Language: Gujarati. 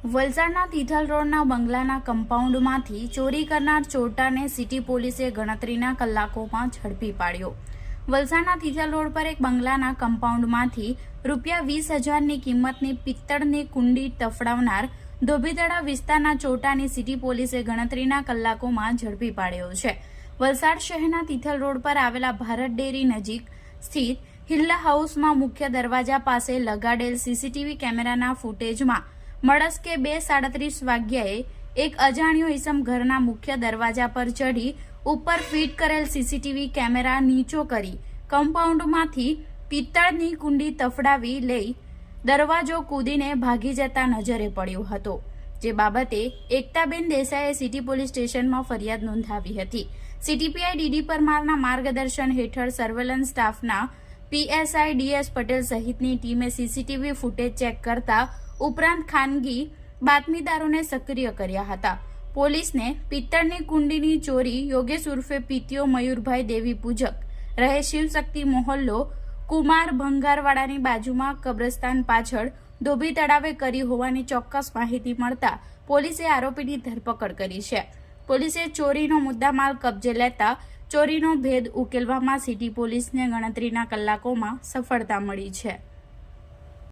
વલસાડના તિથલ રોડના બંગલાના કમ્પાઉન્ડમાંથી ચોરી કરનાર ચોરટાને સિટી પોલીસે ગણતરીના કલાકોમાં ઝડપી પાડ્યો। વલસાડના તિથલ રોડ પર એક બંગલાના કમ્પાઉન્ડમાંથી ₹20,000ની કિંમતની પિત્તળની કુંડી તફડાવનાર ધોબીતળા વિસ્તારના ચોરટાની સિટી પોલીસે ગણતરીના કલાકોમાં ઝડપી પાડ્યો છે। વલસાડ શહેરના તિથલ રોડ પર આવેલા ભારત ડેરી નજીક સ્થિત હિલ્લા હાઉસમાં મુખ્ય દરવાજા પાસે લગાડેલ સીસીટીવી કેમેરાના ફૂટેજમાં મળસ્કે 2:37 વાગ્યાએ એક અજાણ્યો ઈસમ ઘરના મુખ્ય દરવાજા પર ચઢી ઉપર ફિટ કરેલ સીસીટીવી કેમેરા નીચો કરી કમ્પાઉન્ડમાંથી પિત્તળની કુંડી તફડાવી લઈ દરવાજો કૂદીને ભાગી જતા નજરે પડ્યો હતો, જે બાબતે એકતાબેન દેસાઈએ સિટી પોલીસ સ્ટેશનમાં ફરિયાદ નોંધાવી હતી। સિટી પીઆઈ ડીડી પરમારના માર્ગદર્શન હેઠળ સર્વેલન્સ સ્ટાફના પીએસઆઈ ડીએસ પટેલ સહિતની ટીમે સીસીટીવી ફૂટેજ ચેક કરતા ઉપરાંત ખાનગી બાતમીદારોને સક્રિય કર્યા હતા। પોલીસને પિત્તળની કુંડીની ચોરી યોગેશ ઉર્ફે પીતીઓ મયુરભાઈ દેવી પૂજક રહે શિવશક્તિ મોહલ્લો કુમાર ભંગારવાડાની બાજુમાં કબ્રસ્તાન પાછળ ધોબી તળાવે કરી હોવાની ચોક્કસ માહિતી મળતા પોલીસે આરોપીની ધરપકડ કરી છે। પોલીસે ચોરીનો મુદ્દામાલ કબજે લેતા ચોરીનો ભેદ ઉકેલવામાં સિટી પોલીસને ગણતરીના કલાકોમાં સફળતા મળી છે।